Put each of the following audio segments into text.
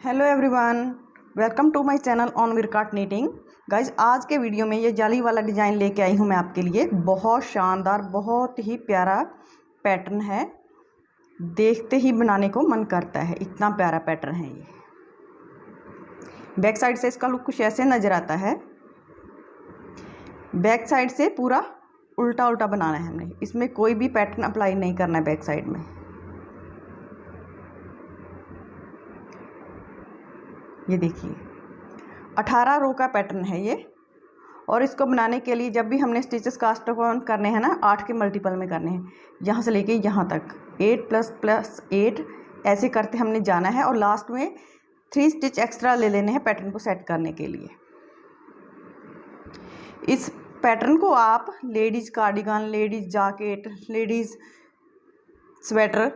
Hello everyone, welcome to my channel on विरकाट knitting. Guys, आज के वीडियो में ये जाली वाला डिज़ाइन लेके आई हूँ मैं आपके लिए। बहुत शानदार, बहुत ही प्यारा पैटर्न है। देखते ही बनाने को मन करता है, इतना प्यारा पैटर्न है ये। बैक साइड से इसका लुक कुछ ऐसे नज़र आता है। बैक साइड से पूरा उल्टा उल्टा बनाना है हमने, इसमें कोई भी पैटर्न अप्लाई नहीं करना है बैक साइड में। ये देखिए 18 रो का पैटर्न है ये। और इसको बनाने के लिए जब भी हमने स्टिचेस कास्ट ऑन करने हैं ना, 8 के मल्टीपल में करने हैं। यहाँ से लेके यहाँ तक 8 + 8 ऐसे करते हमने जाना है। और लास्ट में 3 स्टिच एक्स्ट्रा ले लेने हैं पैटर्न को सेट करने के लिए। इस पैटर्न को आप ladies cardigan, ladies jacket, ladies sweater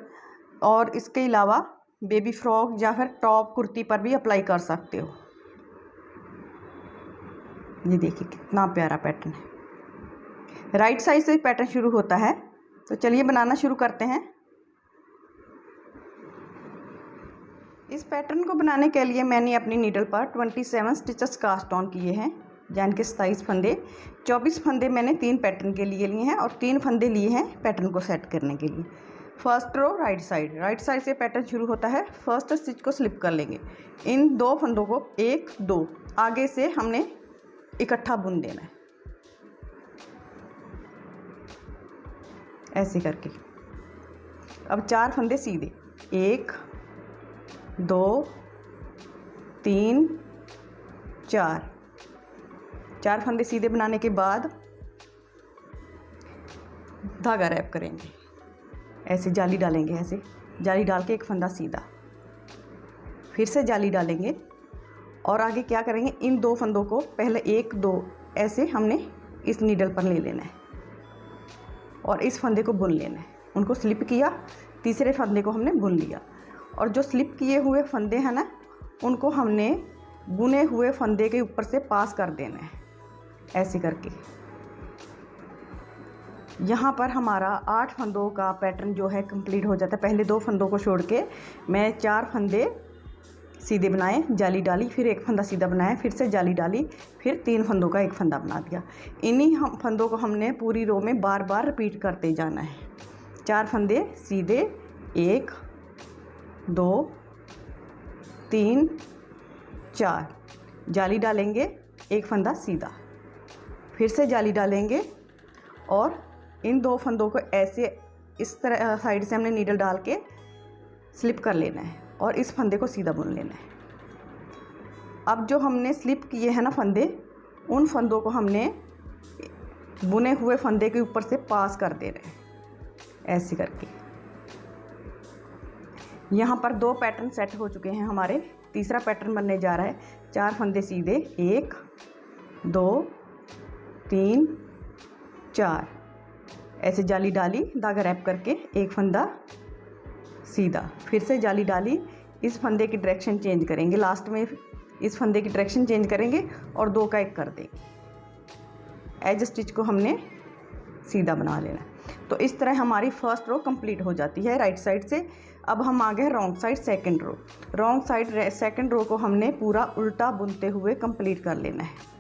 और इसके अलावा बेबी फ्रॉक या फिर टॉप कुर्ती पर भी अप्लाई कर सकते हो। ये देखिए कितना प्यारा पैटर्न है। राइट साइड से पैटर्न शुरू होता है, तो चलिए बनाना शुरू करते हैं। इस पैटर्न को बनाने के लिए मैंने अपनी नीडल पर 27 स्टिचेस कास्ट ऑन किए हैं, यानी कि 27 फंदे। 24 फंदे मैंने 3 पैटर्न के लिए लिए हैं और 3 फंदे लिए हैं पैटर्न को सेट करने के लिए। फर्स्ट रो राइट साइड से पैटर्न शुरू होता है। फर्स्ट स्टिच को स्लिप कर लेंगे। इन 2 फंदों को 1 2 आगे से हमने इकट्ठा बुन देना है, ऐसे करके। अब 4 फंदे सीधे, 1 2 3 4 फंदे सीधे बनाने के बाद धागा रैप करेंगे। ऐसे जाली डालेंगे, ऐसे जाली डाल के एक फंदा सीधा, फिर से जाली डालेंगे। और आगे क्या करेंगे, इन 2 फंदों को पहले 1 2 ऐसे हमने इस नीडल पर ले लेना है और इस फंदे को बुन लेना है। उनको स्लिप किया, तीसरे फंदे को हमने बुन लिया। और जो स्लिप किए हुए फंदे हैं ना, उनको हमने बुने हुए फंदे के ऊपर से पास कर देना है, ऐसे करके। यहाँ पर हमारा 8 फंदों का पैटर्न जो है कंप्लीट हो जाता है। पहले 2 फंदों को छोड़ के मैं 4 फंदे सीधे बनाए, जाली डाली, फिर 1 फंदा सीधा बनाया, फिर से जाली डाली, फिर 3 फंदों का 1 फंदा बना दिया। इन्हीं फंदों को हमने पूरी रो में बार बार रिपीट करते जाना है। 4 फंदे सीधे, 1 2 3 4 जाली डालेंगे, 1 फंदा सीधा, फिर से जाली डालेंगे और इन 2 फंदों को ऐसे इस तरह साइड से हमने नीडल डाल के स्लिप कर लेना है और इस फंदे को सीधा बुन लेना है। अब जो हमने स्लिप किए हैं ना फंदे, उन फंदों को हमने बुने हुए फंदे के ऊपर से पास कर दे रहे हैं, ऐसे करके। यहाँ पर 2 पैटर्न सेट हो चुके हैं हमारे। तीसरा पैटर्न बनने जा रहा है। 4 फंदे सीधे, 1 2 3 4 ऐसे जाली डाली, धागा रैप करके 1 फंदा सीधा, फिर से जाली डाली। इस फंदे की डायरेक्शन चेंज करेंगे, लास्ट में इस फंदे की डायरेक्शन चेंज करेंगे और 2 का 1 कर देंगे। एज स्टिच को हमने सीधा बना लेना। तो इस तरह हमारी फर्स्ट रो कंप्लीट हो जाती है राइट साइड से। अब हम आ गए wrong side second row. Wrong side second row को हमने पूरा उल्टा बुनते हुए कंप्लीट कर लेना है।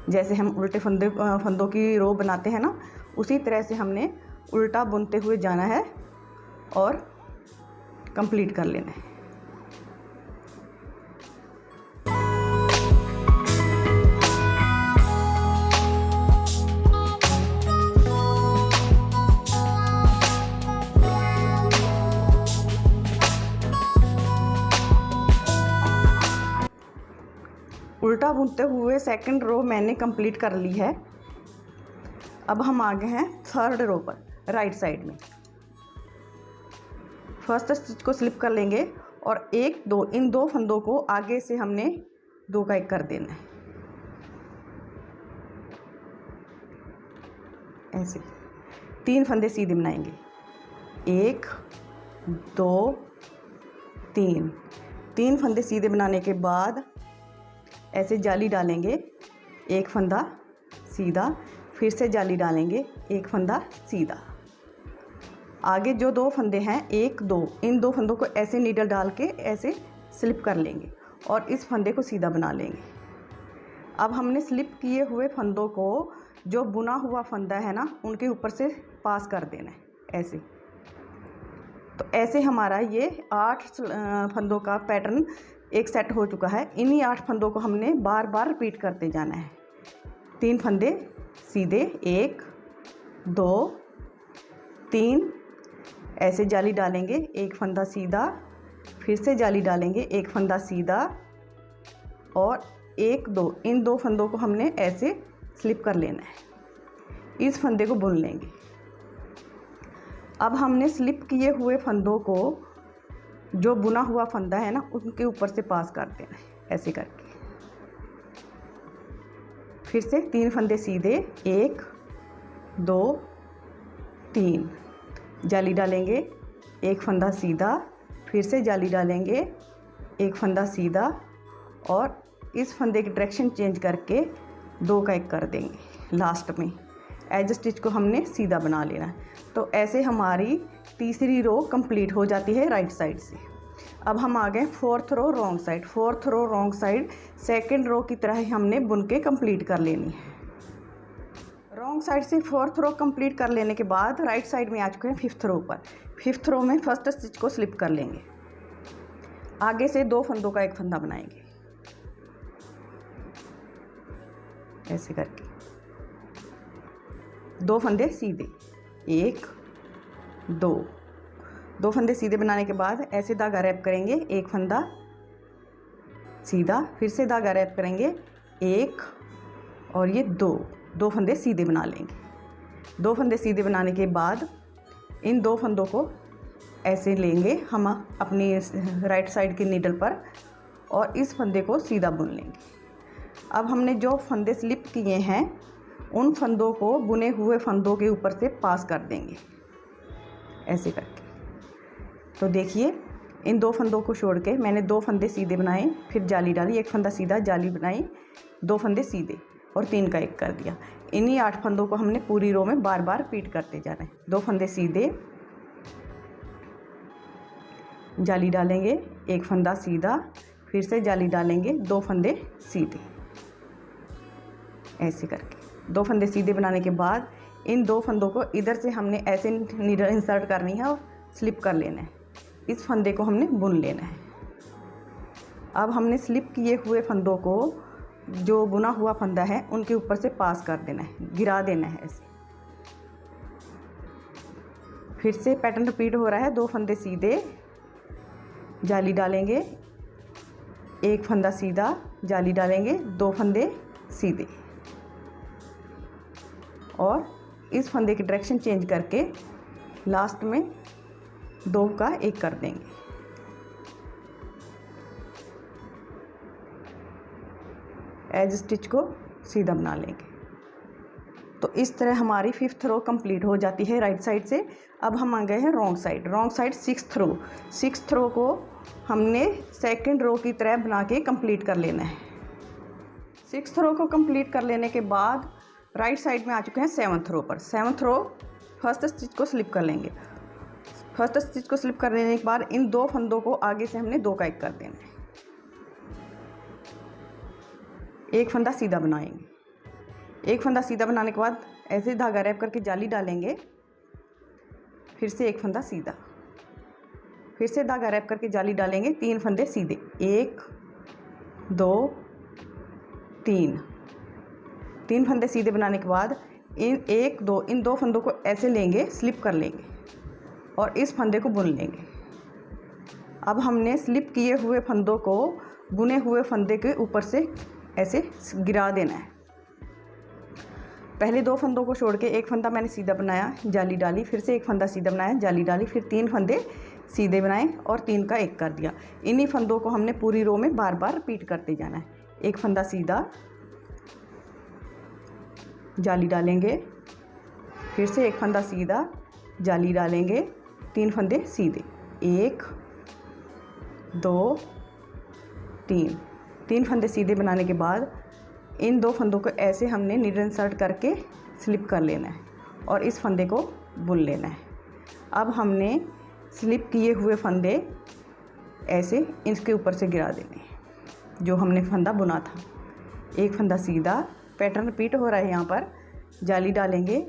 जैसे हम उल्टे फंदों की रो बनाते हैं ना, उसी तरह से हमने उल्टा बुनते हुए जाना है और कंप्लीट कर लेना है। उल्टा बुनते हुए सेकंड रो मैंने कंप्लीट कर ली है। अब हम आ गए हैं थर्ड रो पर राइट साइड में। फर्स्ट स्टिच को स्लिप कर लेंगे और 1 2 इन 2 फंदों को आगे से हमने 2 का 1 कर देना है, ऐसे। 3 फंदे सीधे बनाएंगे, 1 2 3 फंदे सीधे बनाने के बाद ऐसे जाली डालेंगे, 1 फंदा सीधा, फिर से जाली डालेंगे, 1 फंदा सीधा। आगे जो 2 फंदे हैं 1 2, इन 2 फंदों को ऐसे नीडल डाल के ऐसे स्लिप कर लेंगे और इस फंदे को सीधा बना लेंगे। अब हमने स्लिप किए हुए फंदों को जो बुना हुआ फंदा है ना उनके ऊपर से पास कर देना है ऐसे। तो ऐसे हमारा ये 8 फंदों का पैटर्न एक सेट हो चुका है। इन्हीं 8 फंदों को हमने बार बार रिपीट करते जाना है। 3 फंदे सीधे, 1 2 3, ऐसे जाली डालेंगे, एक फंदा सीधा, फिर से जाली डालेंगे, एक फंदा सीधा और 1 2, इन 2 फंदों को हमने ऐसे स्लिप कर लेना है। इस फंदे को बुन लेंगे। अब हमने स्लिप किए हुए फंदों को जो बुना हुआ फंदा है ना उनके ऊपर से पास कर देना है ऐसे करके। फिर से 3 फंदे सीधे, 1 2 3, जाली डालेंगे, एक फंदा सीधा, फिर से जाली डालेंगे, एक फंदा सीधा और इस फंदे की डायरेक्शन चेंज करके 2 का 1 कर देंगे। लास्ट में एज स्टिच को हमने सीधा बना लेना है। तो ऐसे हमारी तीसरी रो कंप्लीट हो जाती है राइट साइड से। अब हम आ गए 4th row wrong side. 4th row wrong side second row की तरह ही हमने बुन के कंप्लीट कर लेनी है। रॉन्ग साइड से 4th रो कंप्लीट कर लेने के बाद राइट साइड में आ चुके हैं 5th रो पर। 5th रो में फर्स्ट स्टिच को स्लिप कर लेंगे। आगे से 2 फंदों का 1 फंदा बनाएंगे ऐसे करके। 2 फंदे सीधे, 1 2 फंदे सीधे बनाने के बाद ऐसे धागा रैप करेंगे, एक फंदा सीधा, फिर से धागा रैप करेंगे, 1 और ये 2 फंदे सीधे बना लेंगे। 2 फंदे सीधे बनाने के बाद इन 2 फंदों को ऐसे लेंगे हम अपनी राइट साइड की नीडल पर और इस फंदे को सीधा बुन लेंगे। अब हमने जो फंदे स्लिप किए हैं उन फंदों को बुने हुए फंदों के ऊपर से पास कर देंगे ऐसे करके। तो देखिए इन 2 फंदों को छोड़ के मैंने 2 फंदे सीधे बनाए, फिर जाली डाली, एक फंदा सीधा, जाली बनाई, 2 फंदे सीधे और 3 का 1 कर दिया। इन्हीं 8 फंदों को हमने पूरी रो में बार बार रिपीट करते जाना है। 2 फंदे सीधे, जाली डालेंगे, एक फंदा सीधा, फिर से जाली डालेंगे, 2 फंदे सीधे ऐसे करके। 2 फंदे सीधे बनाने के बाद इन 2 फंदों को इधर से हमने ऐसे नीडल इंसर्ट करनी है और स्लिप कर लेना है। इस फंदे को हमने बुन लेना है। अब हमने स्लिप किए हुए फंदों को जो बुना हुआ फंदा है उनके ऊपर से पास कर देना है, गिरा देना है ऐसे। फिर से पैटर्न रिपीट हो रहा है। 2 फंदे सीधे, जाली डालेंगे, एक फंदा सीधा, जाली डालेंगे, 2 फंदे सीधे और इस फंदे की डायरेक्शन चेंज करके लास्ट में 2 का 1 कर देंगे। एज स्टिच को सीधा बना लेंगे। तो इस तरह हमारी 5th रो कंप्लीट हो जाती है राइट साइड से। अब हम आ गए हैं wrong side. Wrong side 6th रो। 6th रो को हमने सेकंड रो की तरह बना के कंप्लीट कर लेना है। 6th रो को कंप्लीट कर लेने के बाद राइट साइड में आ चुके हैं 7th रो पर। 7th रो फर्स्ट स्टिच को स्लिप कर लेंगे। फर्स्ट स्टिच को स्लिप कर लेने के बाद इन 2 फंदों को आगे से हमने 2 का 1 कर देना है। एक फंदा सीधा बनाएंगे। एक फंदा सीधा बनाने के बाद ऐसे धागा रैप करके जाली डालेंगे, फिर से एक फंदा सीधा, फिर से धागा रैप करके जाली डालेंगे, 3 फंदे सीधे, 1 2 3 फंदे सीधे बनाने के बाद इन 1 2 इन 2 फंदों को ऐसे लेंगे, स्लिप कर लेंगे और इस फंदे को बुन लेंगे। अब हमने स्लिप किए हुए फंदों को बुने हुए फंदे के ऊपर से ऐसे गिरा देना है। पहले 2 फंदों को छोड़ के एक फंदा मैंने सीधा बनाया, जाली डाली, फिर से एक फंदा सीधा बनाया, जाली डाली, फिर 3 फंदे सीधे बनाए और 3 का 1 कर दिया। इन्हीं फंदों को हमने पूरी रो में बार बार रिपीट करते जाना है। एक फंदा सीधा, जाली डालेंगे, फिर से एक फंदा सीधा, जाली डालेंगे, 3 फंदे सीधे, 1 2 3 फंदे सीधे बनाने के बाद इन 2 फंदों को ऐसे हमने नीडल इंसर्ट करके स्लिप कर लेना है और इस फंदे को बुन लेना है। अब हमने स्लिप किए हुए फंदे ऐसे इसके ऊपर से गिरा देने हैं जो हमने फंदा बुना था। एक फंदा सीधा, पैटर्न रिपीट हो रहा है यहाँ पर, जाली डालेंगे,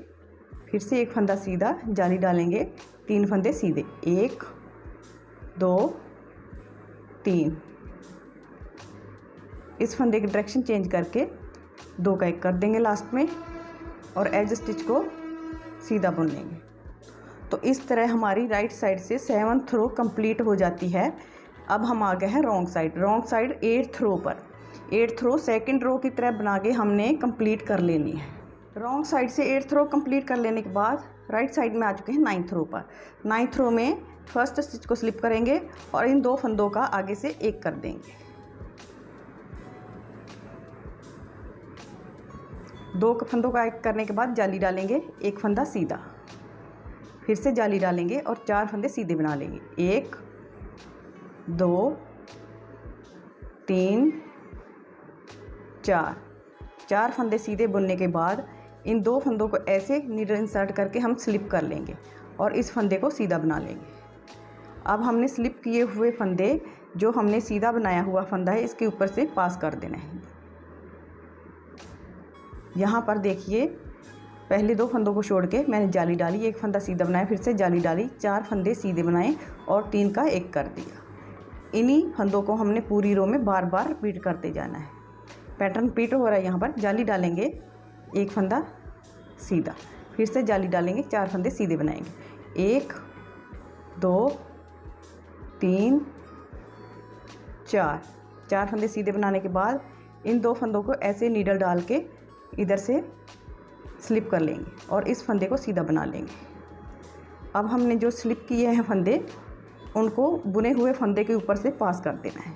फिर से एक फंदा सीधा, जाली डालेंगे, 3 फंदे सीधे, 1 2 3। इस फंदे की डायरेक्शन चेंज करके 2 का 1 कर देंगे लास्ट में और एज स्टिच को सीधा बुन लेंगे। तो इस तरह हमारी राइट साइड से 7th रो कंप्लीट हो जाती है। अब हम आ गए हैं wrong side. Wrong side 8th रो पर, 8th रो 2nd रो की तरह बना के हमने कंप्लीट कर लेनी है। रॉन्ग साइड से 8th रो कंप्लीट कर लेने के बाद राइट साइड में आ चुके हैं 9th रो पर। 9th रो में फर्स्ट स्टिच को स्लिप करेंगे और इन 2 फंदों का आगे से 1 कर देंगे। 2 फंदों का 1 करने के बाद जाली डालेंगे, 1 फंदा सीधा, फिर से जाली डालेंगे और 4 फंदे सीधे बना लेंगे, 1 2 3 4। 4 फंदे सीधे बुनने के बाद इन 2 फंदों को ऐसे नीडल इंसर्ट करके हम स्लिप कर लेंगे और इस फंदे को सीधा बना लेंगे। अब हमने स्लिप किए हुए फंदे जो हमने सीधा बनाया हुआ फंदा है इसके ऊपर से पास कर देना है। यहाँ पर देखिए, पहले 2 फंदों को छोड़ के मैंने जाली डाली, 1 फंदा सीधा बनाया, फिर से जाली डाली, 4 फंदे सीधे बनाए और 3 का 1 कर दिया। इन्हीं फंदों को हमने पूरी रो में बार बार रिपीट करते जाना है। पैटर्न रिपीट हो रहा है। यहाँ पर जाली डालेंगे, 1 फंदा सीधा, फिर से जाली डालेंगे, 4 फंदे सीधे बनाएंगे, 1 2 3 4। 4 फंदे सीधे बनाने के बाद इन 2 फंदों को ऐसे नीडल डाल के इधर से स्लिप कर लेंगे और इस फंदे को सीधा बना लेंगे। अब हमने जो स्लिप किए हैं फंदे, उनको बुने हुए फंदे के ऊपर से पास कर देना है।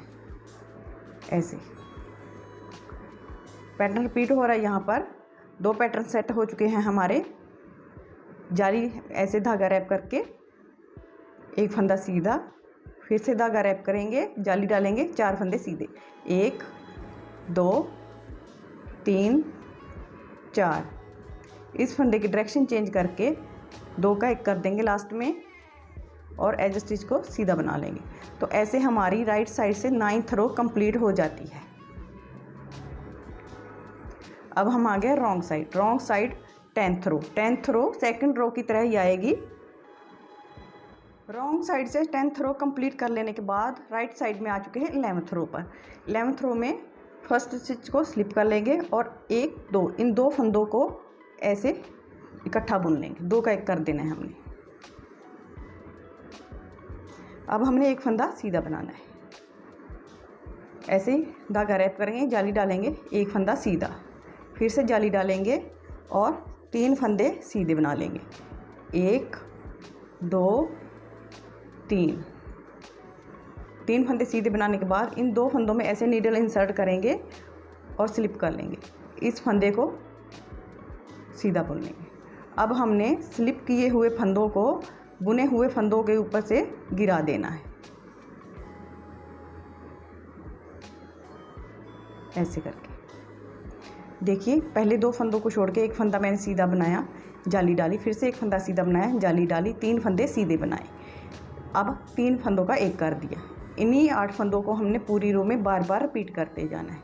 ऐसे पैटर्न रिपीट हो रहा है। यहाँ पर 2 पैटर्न सेट हो चुके हैं हमारे। जाली ऐसे धागा रैप करके 1 फंदा सीधा, फिर से धागा रैप करेंगे, जाली डालेंगे, 4 फंदे सीधे, 1 2 3 4। इस फंदे की डायरेक्शन चेंज करके 2 का 1 कर देंगे लास्ट में और एज स्टिच को सीधा बना लेंगे। तो ऐसे हमारी राइट साइड से 9th रो कंप्लीट हो जाती है। अब हम आ गए wrong side. Wrong side 10th रो। 10th रो 2nd रो की तरह ही आएगी। रॉन्ग साइड से 10th रो कंप्लीट कर लेने के बाद राइट साइड में आ चुके हैं 11th रो पर। 11th रो में फर्स्ट स्टिच को स्लिप कर लेंगे और 1 2 इन 2 फंदों को ऐसे इकट्ठा बुन लेंगे, 2 का 1 कर देना है हमने। अब हमने 1 फंदा सीधा बनाना है। ऐसे ही धागा रैप करेंगे, जाली डालेंगे, 1 फंदा सीधा, फिर से जाली डालेंगे और 3 फंदे सीधे बना लेंगे, 1 2 3। 3 फंदे सीधे बनाने के बाद इन 2 फंदों में ऐसे नीडल इंसर्ट करेंगे और स्लिप कर लेंगे, इस फंदे को सीधा बुन लेंगे। अब हमने स्लिप किए हुए फंदों को बुने हुए फंदों के ऊपर से गिरा देना है, ऐसे करके। देखिए, पहले 2 फंदों को छोड़ के 1 फंदा मैंने सीधा बनाया, जाली डाली, फिर से 1 फंदा सीधा बनाया, जाली डाली, 3 फंदे सीधे बनाए। अब 3 फंदों का 1 कर दिया। इन्हीं 8 फंदों को हमने पूरी रो में बार बार रिपीट करते जाना है।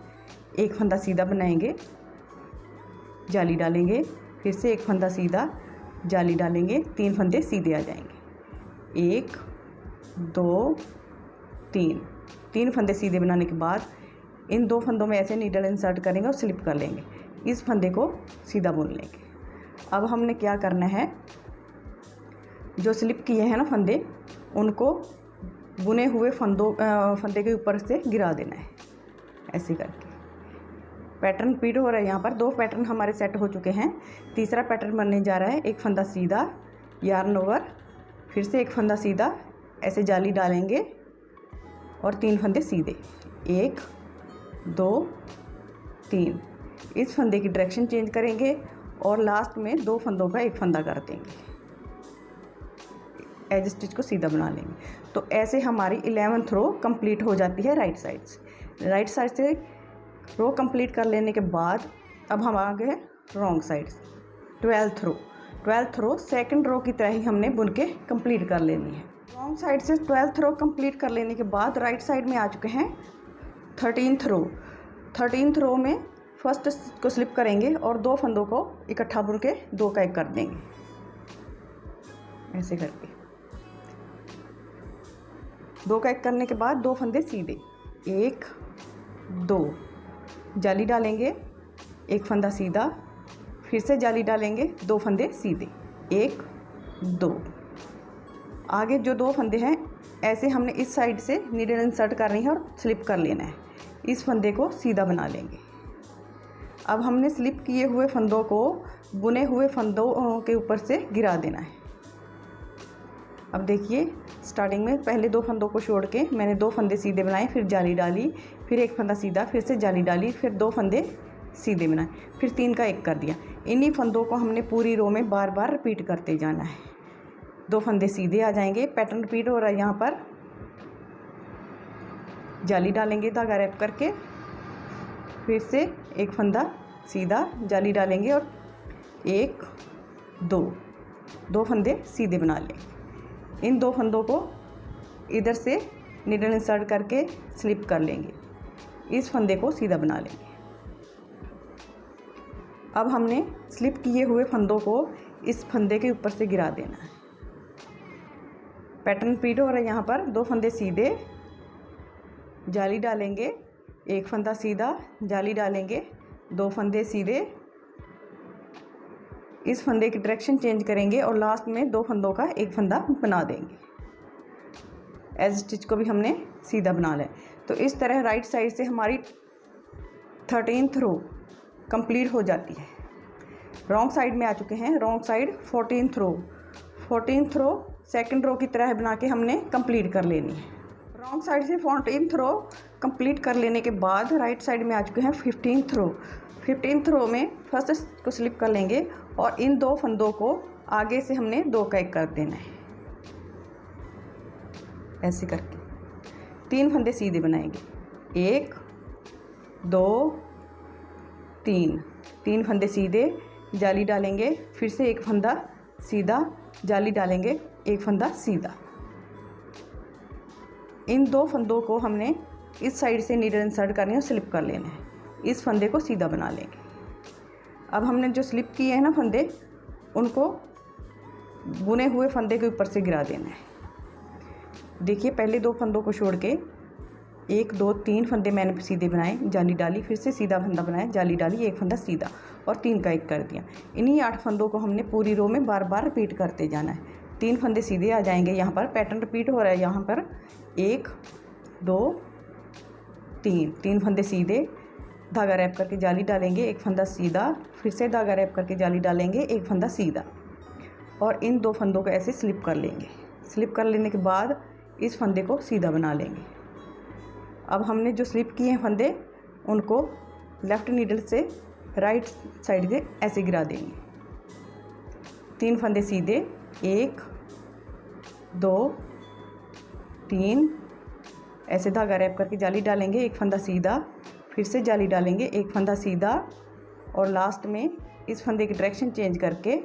1 फंदा सीधा बनाएंगे, जाली डालेंगे, फिर से 1 फंदा सीधा, जाली डालेंगे, 3 फंदे सीधे आ जाएंगे, 1 2 3। 3 फंदे सीधे बनाने के बाद इन 2 फंदों में ऐसे नीडल इंसर्ट करेंगे और स्लिप कर लेंगे, इस फंदे को सीधा बुन लेंगे। अब हमने क्या करना है, जो स्लिप किए हैं ना फंदे, उनको बुने हुए फंदे के ऊपर से गिरा देना है, ऐसे करके। पैटर्न रिपीट हो रहा है। यहाँ पर 2 पैटर्न हमारे सेट हो चुके हैं। तीसरा पैटर्न बनने जा रहा है। 1 फंदा सीधा, यार्न ओवर, फिर से 1 फंदा सीधा, ऐसे जाली डालेंगे और 3 फंदे सीधे, 1 2 3। इस फंदे की डायरेक्शन चेंज करेंगे और लास्ट में 2 फंदों का 1 फंदा कर देंगे, एज स्टिच को सीधा बना लेंगे। तो ऐसे हमारी 11th रो कंप्लीट हो जाती है राइट साइड से। राइट साइड से रो कंप्लीट कर लेने के बाद अब हम आ गए रॉन्ग साइड से 12th रो। 12th रो 2nd रो की तरह ही हमने बुन के कंप्लीट कर लेनी है। रॉन्ग साइड से 12th रो कंप्लीट कर लेने के बाद राइट साइड में आ चुके हैं 13th रो। 13th रो में फर्स्ट को स्लिप करेंगे और 2 फंदों को इकट्ठा बुन के 2 का 1 कर देंगे, ऐसे करके 2 का 1 करने के बाद 2 फंदे सीधे, 1 2 जाली डालेंगे, 1 फंदा सीधा, फिर से जाली डालेंगे, 2 फंदे सीधे, 1 2। आगे जो 2 फंदे हैं ऐसे हमने इस साइड से नीडल इंसर्ट करनी है और स्लिप कर लेना है। इस फंदे को सीधा बना लेंगे। अब हमने स्लिप किए हुए फंदों को बुने हुए फंदों के ऊपर से गिरा देना है। अब देखिए स्टार्टिंग में पहले 2 फंदों को छोड़ के मैंने 2 फंदे सीधे बनाए, फिर जाली डाली, फिर 1 फंदा सीधा, फिर से जाली डाली, फिर 2 फंदे सीधे बनाए, फिर 3 का 1 कर दिया। इन्हीं फंदों को हमने पूरी रो में बार बार रिपीट करते जाना है। 2 फंदे सीधे आ जाएंगे, पैटर्न रिपीट हो रहा है। यहाँ पर जाली डालेंगे धागा रैप करके, फिर से 1 फंदा सीधा, जाली डालेंगे और 1 2 फंदे सीधे बना लेंगे। इन 2 फंदों को इधर से नीडल इंसर्ट करके स्लिप कर लेंगे, इस फंदे को सीधा बना लेंगे। अब हमने स्लिप किए हुए फंदों को इस फंदे के ऊपर से गिरा देना है। पैटर्न रिपीट हो रहा है। यहाँ पर 2 फंदे सीधे, जाली डालेंगे, 1 फंदा सीधा, जाली डालेंगे, 2 फंदे सीधे, इस फंदे की डायरेक्शन चेंज करेंगे और लास्ट में 2 फंदों का 1 फंदा बना देंगे। एज स्टिच को भी हमने सीधा बना लिया। तो इस तरह राइट साइड से हमारी 13th रो कंप्लीट हो जाती है। रॉन्ग साइड में आ चुके हैं, रॉन्ग साइड 14th रो। 14th रो सेकंड रो की तरह बना के हमने कंप्लीट कर लेनी है। रॉन्ग साइड से 14th रो कंप्लीट कर लेने के बाद राइट साइड में आ चुके हैं 15th रो। 15th रो में फर्स्ट को स्लिप कर लेंगे और इन 2 फंदों को आगे से हमने 2 का 1 कर देना है, ऐसे करके 3 फंदे सीधे बनाएंगे, 1 2 3 फंदे सीधे, जाली डालेंगे, फिर से 1 फंदा सीधा, जाली डालेंगे, 1 फंदा सीधा। इन 2 फंदों को हमने इस साइड से नीडल इंसर्ट करनी है और स्लिप कर लेना है, इस फंदे को सीधा बना लेंगे। अब हमने जो स्लिप किए हैं ना फंदे, उनको बुने हुए फंदे के ऊपर से गिरा देना है। देखिए पहले 2 फंदों को छोड़ के 1 2 3 फंदे मैंने सीधे बनाए, जाली डाली, फिर से सीधा फंदा बनाया, जाली डाली, 1 फंदा सीधा और 3 का 1 कर दिया। इन्हीं 8 फंदों को हमने पूरी रो में बार बार रिपीट करते जाना है। 3 फंदे सीधे आ जाएंगे। यहाँ पर पैटर्न रिपीट हो रहा है। यहाँ पर 1 2 3 फंदे सीधे, धागा रैप करके जाली डालेंगे, 1 फंदा सीधा, फिर से धागा रैप करके जाली डालेंगे, 1 फंदा सीधा और इन 2 फंदों को ऐसे स्लिप कर लेंगे। स्लिप कर लेने के बाद इस फंदे को सीधा बना लेंगे। अब हमने जो स्लिप किए हैं फंदे, उनको लेफ़्ट नीडल से राइट साइड से ऐसे गिरा देंगे। 3 फंदे सीधे, 1 2 3 ऐसे धागा रैप करके जाली डालेंगे, 1 फंदा सीधा, फिर से जाली डालेंगे, 1 फंदा सीधा और लास्ट में इस फंदे की डायरेक्शन चेंज करके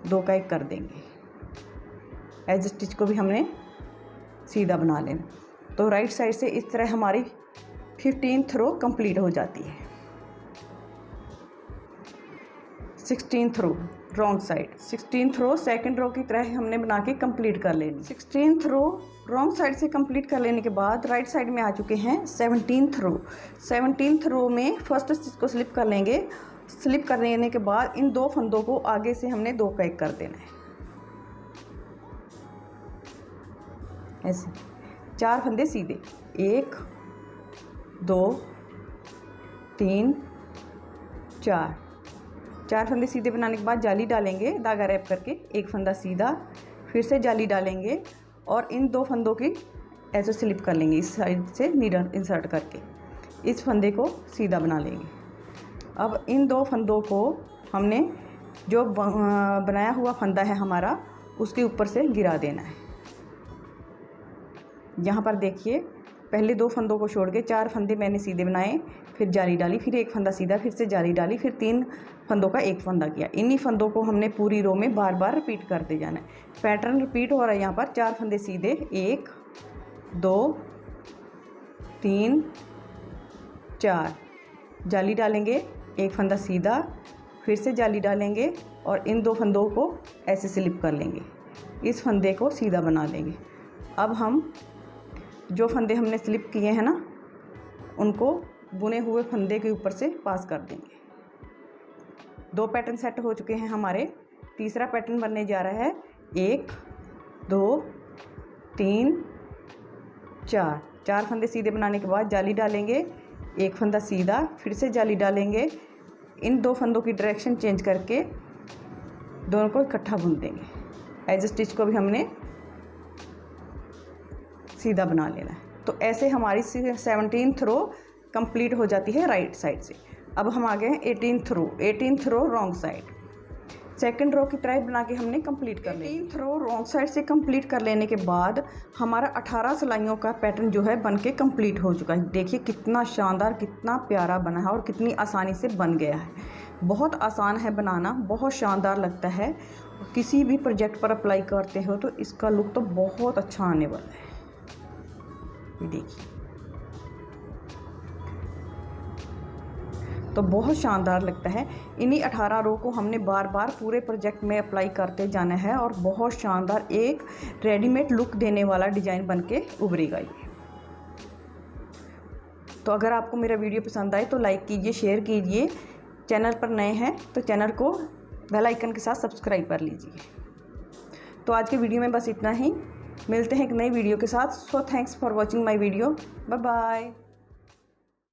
2 का 1 कर देंगे। एज स्टिच को भी हमने सीधा बना लेना। तो राइट साइड से इस तरह हमारी 15th रो कंप्लीट हो जाती है। 16th row wrong side, 16th row second row की तरह हमने बना के कंप्लीट कर लेनी। 16th रो रॉन्ग साइड से कंप्लीट कर लेने के बाद राइट साइड में आ चुके हैं 17th रो। 17th रो में फर्स्ट स्टिच को स्लिप कर लेंगे। स्लिप कर लेने के बाद इन 2 फंदों को आगे से हमने 2 का 1 कर देना है, ऐसे 4 फंदे सीधे, 1 2 3 4 फंदे सीधे बनाने के बाद जाली डालेंगे, धागा रैप करके, 1 फंदा सीधा, फिर से जाली डालेंगे और इन 2 फंदों की ऐसे स्लिप कर लेंगे, इस साइड से नीडल इंसर्ट करके इस फंदे को सीधा बना लेंगे। अब इन 2 फंदों को हमने जो बनाया हुआ फंदा है हमारा, उसके ऊपर से गिरा देना है। यहाँ पर देखिए पहले 2 फंदों को छोड़ के 4 फंदे मैंने सीधे बनाए, फिर जाली डाली, फिर एक फंदा सीधा, फिर से जाली डाली, फिर 3 फंदों का एक फंदा किया। इन्हीं फंदों को हमने पूरी रो में बार बार रिपीट करते जाना है। पैटर्न रिपीट हो रहा है यहाँ पर। 4 फंदे सीधे, 1 2 3 4, जाली डालेंगे, एक फंदा सीधा, फिर से जाली डालेंगे और इन 2 फंदों को ऐसे स्लिप कर लेंगे, इस फंदे को सीधा बना लेंगे। अब हम जो फंदे हमने स्लिप किए हैं ना, उनको बुने हुए फंदे के ऊपर से पास कर देंगे। 2 पैटर्न सेट हो चुके हैं हमारे। तीसरा पैटर्न बनने जा रहा है 1 2 3 4। 4 फंदे सीधे बनाने के बाद जाली डालेंगे, एक फंदा सीधा, फिर से जाली डालेंगे। इन 2 फंदों की डायरेक्शन चेंज करके दोनों को इकट्ठा बुन देंगे। एज स्टिच को भी हमने सीधा बना लेना है। तो ऐसे हमारी 17th रो कंप्लीट हो जाती है राइट साइड से। अब हम आ गए हैं 18th row wrong side. Second row की तरह बना के हमने कंप्लीट कर लिया। 18th रो रॉन्ग साइड से कंप्लीट कर लेने के बाद हमारा 18 सिलाइयों का पैटर्न जो है बन के कंप्लीट हो चुका है। देखिए कितना शानदार, कितना प्यारा बना है और कितनी आसानी से बन गया है। बहुत आसान है बनाना, बहुत शानदार लगता है। किसी भी प्रोजेक्ट पर अप्लाई करते हो तो इसका लुक तो बहुत अच्छा आने वाला है। ये देखिए, तो बहुत शानदार लगता है। इन्हीं 18 रो को हमने बार बार पूरे प्रोजेक्ट में अप्लाई करते जाना है और बहुत शानदार एक रेडीमेड लुक देने वाला डिज़ाइन बनके उभरेगा ये। तो अगर आपको मेरा वीडियो पसंद आए तो लाइक कीजिए, शेयर कीजिए। चैनल पर नए हैं तो चैनल को बेल आइकन के साथ सब्सक्राइब कर लीजिए। तो आज के वीडियो में बस इतना ही। मिलते हैं एक नई वीडियो के साथ। So thanks for watching my video. Bye bye.